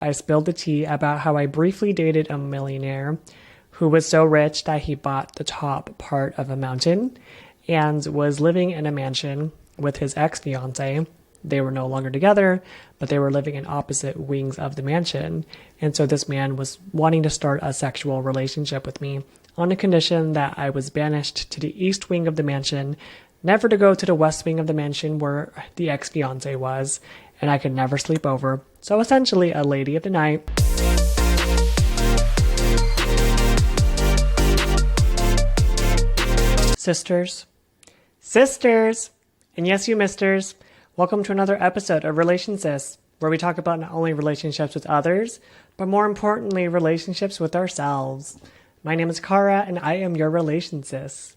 I spilled the tea about how I briefly dated a millionaire who was so rich that he bought the top part of a mountain and was living in a mansion with his ex-fiance. They were no longer together, but they were living in opposite wings of the mansion. And so this man was wanting to start a sexual relationship with me on the condition that I was banished to the east wing of the mansion, never to go to the west wing of the mansion where the ex-fiance was, and I could never sleep over. So essentially a lady of the night. Sisters, and yes, you misters, welcome to another episode of Relation Sis, where we talk about not only relationships with others, but more importantly, relationships with ourselves. My name is Kara, and I am your Relation Sis.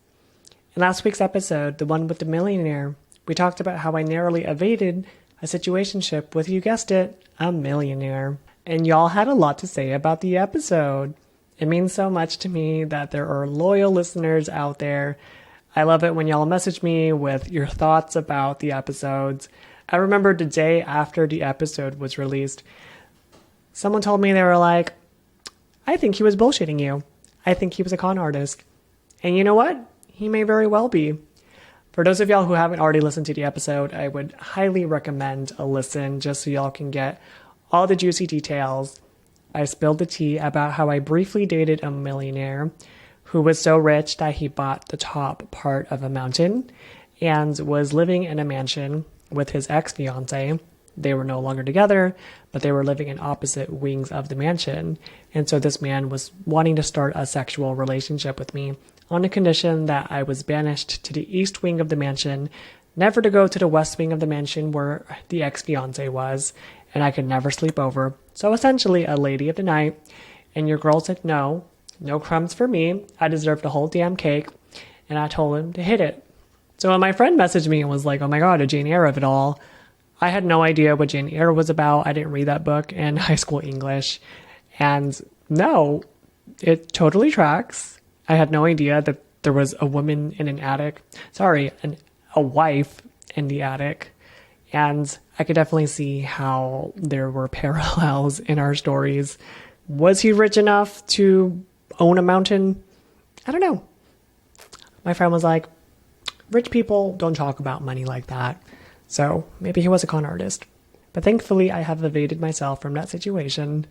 In last week's episode, the one with the millionaire, we talked about how I narrowly evaded a situationship with, you guessed it, a millionaire. And y'all had a lot to say about the episode. It means so much to me that there are loyal listeners out there. I love it when y'all message me with your thoughts about the episodes. I remember the day after the episode was released, someone told me, they were like, I think he was bullshitting you. I think he was a con artist. And you know what? He may very well be. For those of y'all who haven't already listened to the episode, I would highly recommend a listen just so y'all can get all the juicy details. I spilled the tea about how I briefly dated a millionaire who was so rich that he bought the top part of a mountain and was living in a mansion with his ex-fiance. They were no longer together, but they were living in opposite wings of the mansion. And so this man was wanting to start a sexual relationship with me on the condition that I was banished to the east wing of the mansion, never to go to the west wing of the mansion where the ex-fiance was, and I could never sleep over. So essentially a lady of the night. And your girl said no crumbs for me. I deserved the whole damn cake. And I told him to hit it. So when my friend messaged me and was like, oh my God, a Jane Eyre of it all, I had no idea what Jane Eyre was about. I didn't read that book in high school English. And no, it totally tracks. I had no idea that there was a woman in an attic. A wife in the attic. And I could definitely see how there were parallels in our stories. Was he rich enough to own a mountain? I don't know. My friend was like, rich people don't talk about money like that. So maybe he was a con artist. But thankfully, I have evaded myself from that situation.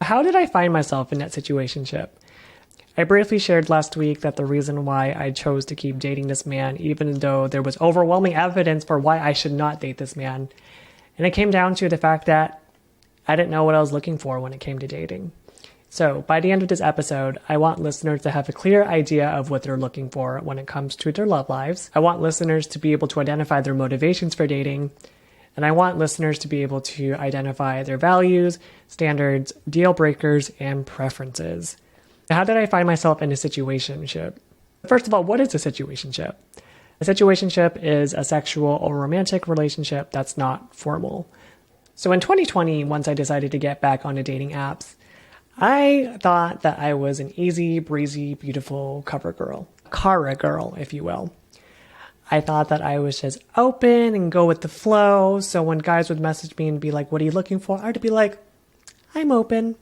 How did I find myself in that situationship? I briefly shared last week that the reason why I chose to keep dating this man, even though there was overwhelming evidence for why I should not date this man. And it came down to the fact that I didn't know what I was looking for when it came to dating. So by the end of this episode, I want listeners to have a clear idea of what they're looking for when it comes to their love lives. I want listeners to be able to identify their motivations for dating. And I want listeners to be able to identify their values, standards, deal breakers, and preferences. How did I find myself in a situationship? First of all, what is a situationship? A situationship is a sexual or romantic relationship that's not formal. So in 2020, once I decided to get back onto dating apps, I thought that I was an easy, breezy, beautiful cover girl. Kara girl, if you will. I thought that I was just open and go with the flow. So when guys would message me and be like, what are you looking for? I'd be like, I'm open.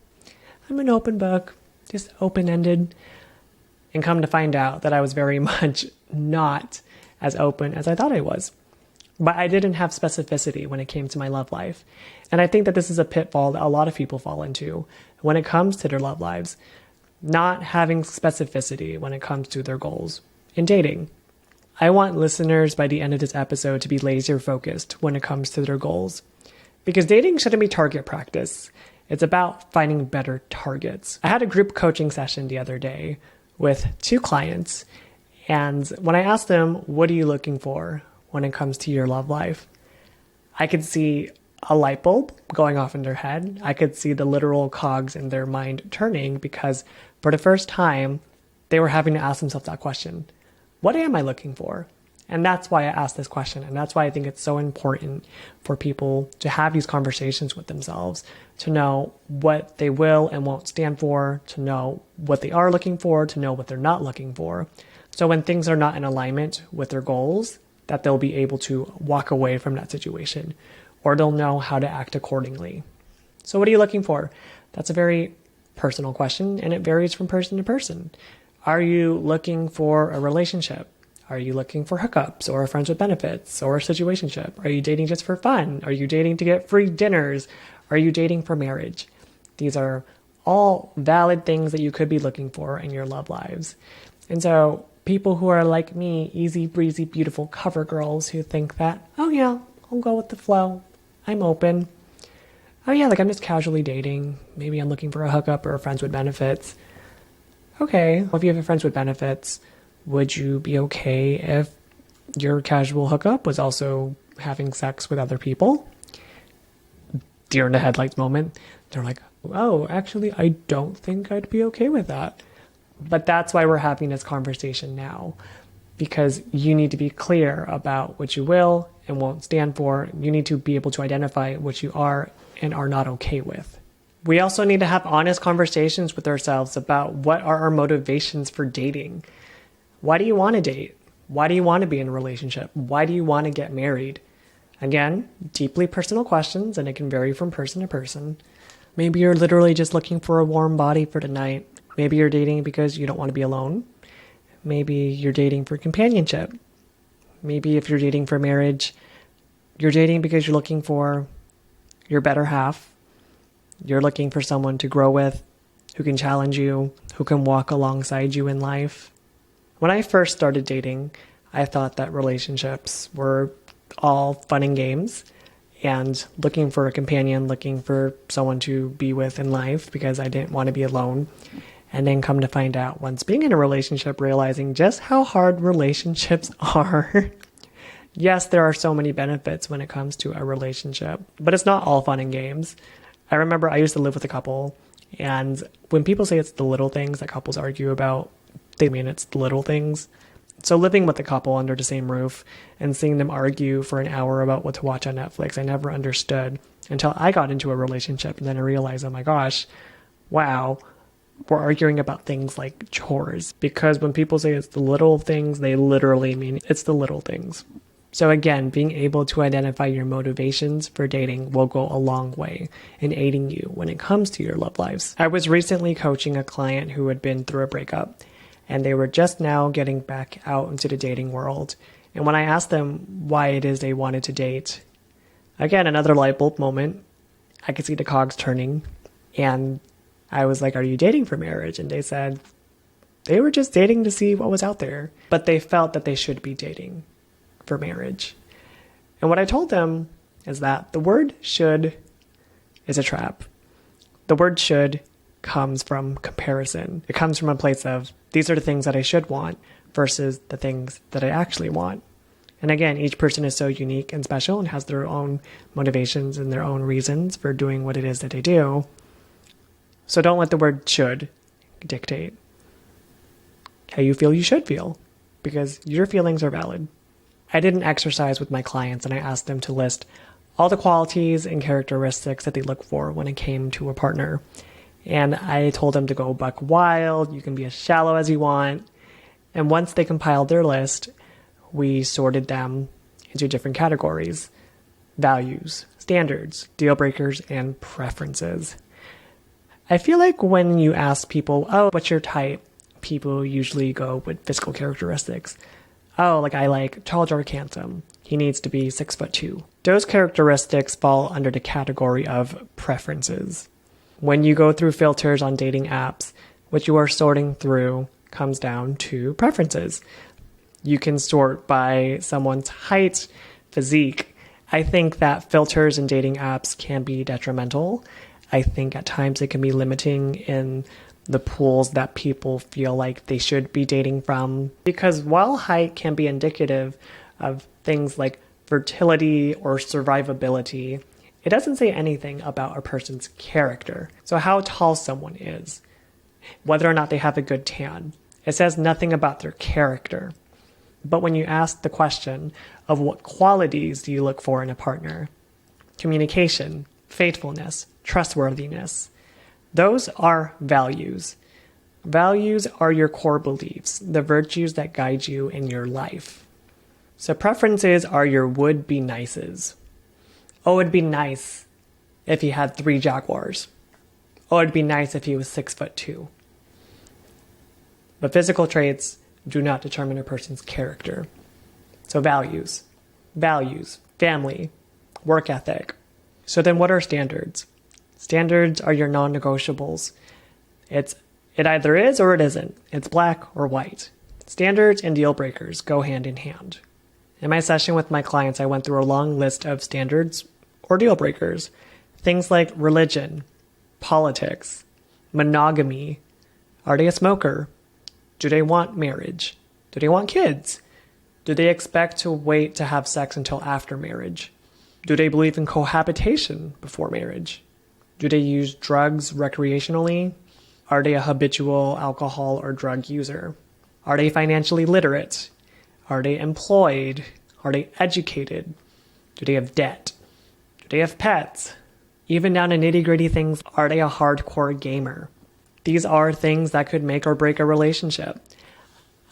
I'm an open book. Just open-ended. And come to find out that I was very much not as open as I thought I was. But I didn't have specificity when it came to my love life. And I think that this is a pitfall that a lot of people fall into when it comes to their love lives. Not having specificity when it comes to their goals in dating. I want listeners by the end of this episode to be laser focused when it comes to their goals. Because dating shouldn't be target practice. It's about finding better targets. I had a group coaching session the other day with 2 clients. And when I asked them, what are you looking for when it comes to your love life? I could see a light bulb going off in their head. I could see the literal cogs in their mind turning because for the first time, they were having to ask themselves that question. What am I looking for? And that's why I asked this question. And that's why I think it's so important for people to have these conversations with themselves, to know what they will and won't stand for, to know what they are looking for, to know what they're not looking for. So when things are not in alignment with their goals, that they'll be able to walk away from that situation, or they'll know how to act accordingly. So what are you looking for? That's a very personal question, and it varies from person to person. Are you looking for a relationship? Are you looking for hookups or friends with benefits or a situationship? Are you dating just for fun? Are you dating to get free dinners? Are you dating for marriage? These are all valid things that you could be looking for in your love lives. And so people who are like me, easy breezy, beautiful cover girls who think that, oh yeah, I'll go with the flow. I'm open. Oh yeah, like I'm just casually dating. Maybe I'm looking for a hookup or a friends with benefits. Okay, well, if you have a friends with benefits, would you be okay if your casual hookup was also having sex with other people? Deer in the headlights moment. They're like, oh, actually, I don't think I'd be okay with that. But that's why we're having this conversation now, because you need to be clear about what you will and won't stand for. You need to be able to identify what you are and are not okay with. We also need to have honest conversations with ourselves about what are our motivations for dating. Why do you want to date? Why do you want to be in a relationship? Why do you want to get married? Again, deeply personal questions, and it can vary from person to person. Maybe you're literally just looking for a warm body for tonight. Maybe you're dating because you don't want to be alone. Maybe you're dating for companionship. Maybe if you're dating for marriage, you're dating because you're looking for your better half. You're looking for someone to grow with, who can challenge you, who can walk alongside you in life. When I first started dating, I thought that relationships were all fun and games and looking for a companion, looking for someone to be with in life because I didn't want to be alone. And then come to find out once being in a relationship, realizing just how hard relationships are. Yes, there are so many benefits when it comes to a relationship, but it's not all fun and games. I remember I used to live with a couple, and when people say it's the little things that couples argue about, they mean it's the little things. So living with a couple under the same roof and seeing them argue for an hour about what to watch on Netflix, I never understood until I got into a relationship, and then I realized, oh my gosh, wow, we're arguing about things like chores. Because when people say it's the little things, they literally mean it's the little things. So again, being able to identify your motivations for dating will go a long way in aiding you when it comes to your love lives. I was recently coaching a client who had been through a breakup, and they were just now getting back out into the dating world. And when I asked them why it is they wanted to date, again, another light bulb moment, I could see the cogs turning. And I was like, are you dating for marriage? And they said they were just dating to see what was out there, but they felt that they should be dating for marriage. And what I told them is that the word should is a trap. The word should comes from comparison. It comes from a place of these are the things that I should want versus the things that I actually want. And again, each person is so unique and special and has their own motivations and their own reasons for doing what it is that they do. So don't let the word should dictate how you feel you should feel, because your feelings are valid. I did an exercise with my clients and I asked them to list all the qualities and characteristics that they look for when it came to a partner. And I told them to go buck wild. You can be as shallow as you want. And once they compiled their list, we sorted them into different categories: values, standards, deal breakers, and preferences. I feel like when you ask people, oh, what's your type? People usually go with physical characteristics. Oh, like I like tall, dark, handsome. He needs to be 6'2". Those characteristics fall under the category of preferences. When you go through filters on dating apps, what you are sorting through comes down to preferences. You can sort by someone's height, physique. I think that filters in dating apps can be detrimental. I think at times it can be limiting in the pools that people feel like they should be dating from. Because while height can be indicative of things like fertility or survivability, it doesn't say anything about a person's character. So how tall someone is, whether or not they have a good tan, it says nothing about their character. But when you ask the question of what qualities do you look for in a partner, communication, faithfulness, trustworthiness, those are values. Values are your core beliefs, the virtues that guide you in your life. So preferences are your would-be nices. Oh, it'd be nice if he had 3 Jaguars. Oh, it'd be nice if he was 6'2". But physical traits do not determine a person's character. So values, family, work ethic. So then what are standards? Standards are your non-negotiables. It either is or it isn't. It's black or white. Standards and deal breakers go hand in hand. In my session with my clients, I went through a long list of standards or deal breakers. Things like religion, politics, monogamy. Are they a smoker? Do they want marriage? Do they want kids? Do they expect to wait to have sex until after marriage? Do they believe in cohabitation before marriage? Do they use drugs recreationally? Are they a habitual alcohol or drug user? Are they financially literate? Are they employed? Are they educated? Do they have debt? Do they have pets? Even down to nitty-gritty things, are they a hardcore gamer? These are things that could make or break a relationship.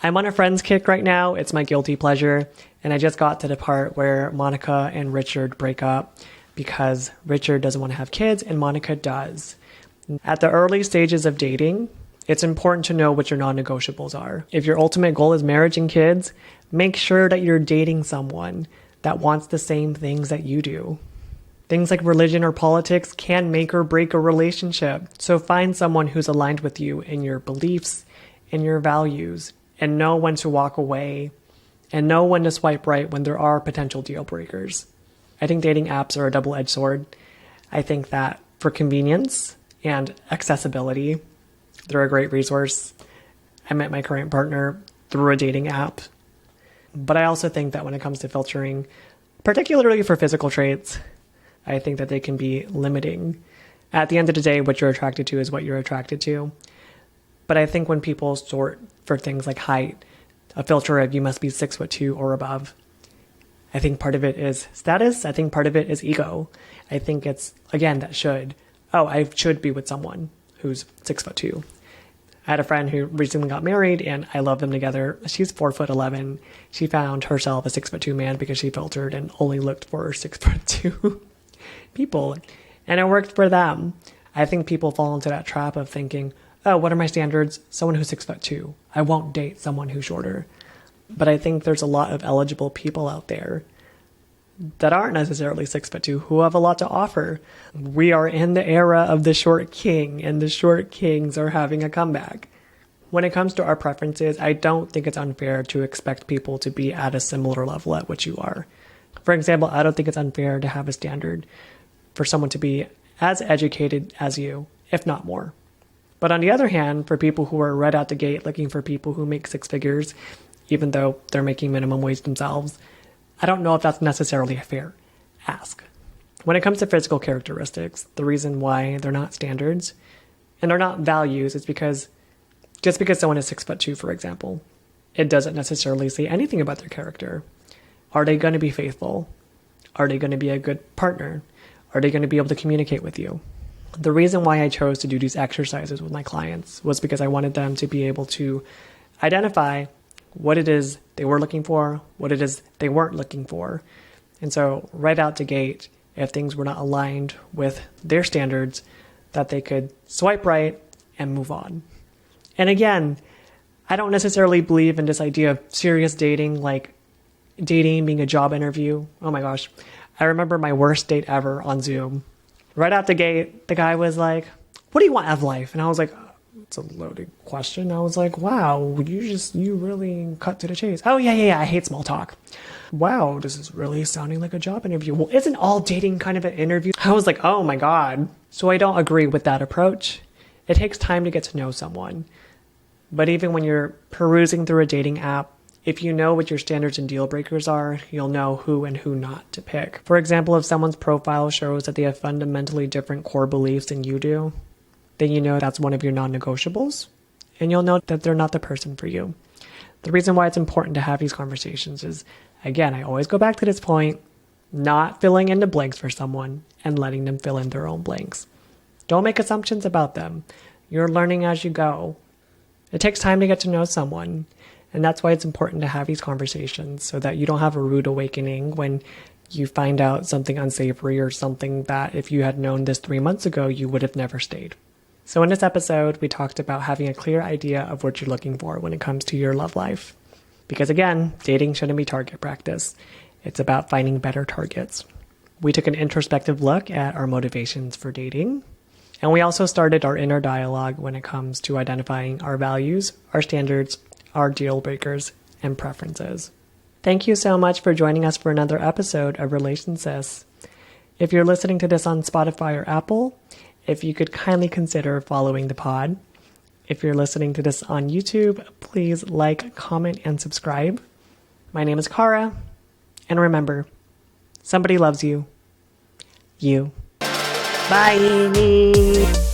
I'm on a friend's kick right now. It's my guilty pleasure. And I just got to the part where Monica and Richard break up because Richard doesn't want to have kids and Monica does. At the early stages of dating, it's important to know what your non-negotiables are. If your ultimate goal is marriage and kids, make sure that you're dating someone that wants the same things that you do. Things like religion or politics can make or break a relationship. So find someone who's aligned with you in your beliefs and your values, and know when to walk away and know when to swipe right when there are potential deal breakers. I think dating apps are a double-edged sword. I think that for convenience and accessibility, they're a great resource. I met my current partner through a dating app. But I also think that when it comes to filtering, particularly for physical traits, I think that they can be limiting. At the end of the day, what you're attracted to is what you're attracted to. But I think when people sort for things like height, a filter of you must be 6'2" or above, I think part of it is status. I think part of it is ego. I think it's, again, I should be with someone who's 6'2". I had a friend who recently got married and I love them together. She's 4'11". She found herself a 6'2" man because she filtered and only looked for 6'2" people. And it worked for them. I think people fall into that trap of thinking, oh, what are my standards? Someone who's 6'2". I won't date someone who's shorter. But I think there's a lot of eligible people out there that aren't necessarily 6'2" who have a lot to offer. We are in the era of the short king, and the short kings are having a comeback. When it comes to our preferences, I don't think it's unfair to expect people to be at a similar level at which you are. For example, I don't think it's unfair to have a standard for someone to be as educated as you, if not more. But on the other hand, for people who are right out the gate looking for people who make 6 figures, even though they're making minimum wage themselves, I don't know if that's necessarily a fair ask. When it comes to physical characteristics, the reason why they're not standards and they're not values is because just because someone is 6'2", for example, it doesn't necessarily say anything about their character. Are they going to be faithful? Are they going to be a good partner? Are they going to be able to communicate with you? The reason why I chose to do these exercises with my clients was because I wanted them to be able to identify what it is they were looking for, what it is they weren't looking for. And so right out the gate, if things were not aligned with their standards, that they could swipe right and move on. And again, I don't necessarily believe in this idea of serious dating, like dating being a job interview. Oh my gosh. I remember my worst date ever on Zoom. Right out the gate, the guy was like, what do you want out of life? And I was like, it's a loaded question. I was like, wow, you really cut to the chase. Oh, yeah, I hate small talk. Wow, this is really sounding like a job interview. Well, isn't all dating kind of an interview? I was like, oh my God. So I don't agree with that approach. It takes time to get to know someone. But even when you're perusing through a dating app, if you know what your standards and deal breakers are, you'll know who and who not to pick. For example, if someone's profile shows that they have fundamentally different core beliefs than you do, then you know that's one of your non-negotiables, and you'll know that they're not the person for you. The reason why it's important to have these conversations is, again, I always go back to this point, not filling in the blanks for someone and letting them fill in their own blanks. Don't make assumptions about them. You're learning as you go. It takes time to get to know someone. And that's why it's important to have these conversations so that you don't have a rude awakening when you find out something unsavory or something that if you had known this 3 months ago, you would have never stayed. So in this episode, we talked about having a clear idea of what you're looking for when it comes to your love life. Because again, dating shouldn't be target practice. It's about finding better targets. We took an introspective look at our motivations for dating. And we also started our inner dialogue when it comes to identifying our values, our standards, our deal breakers, and preferences. Thank you so much for joining us for another episode of Relation Sis. If you're listening to this on Spotify or Apple, if you could kindly consider following the pod. If you're listening to this on YouTube, please like, comment, and subscribe. My name is Kara, and remember, somebody loves you. You. Bye!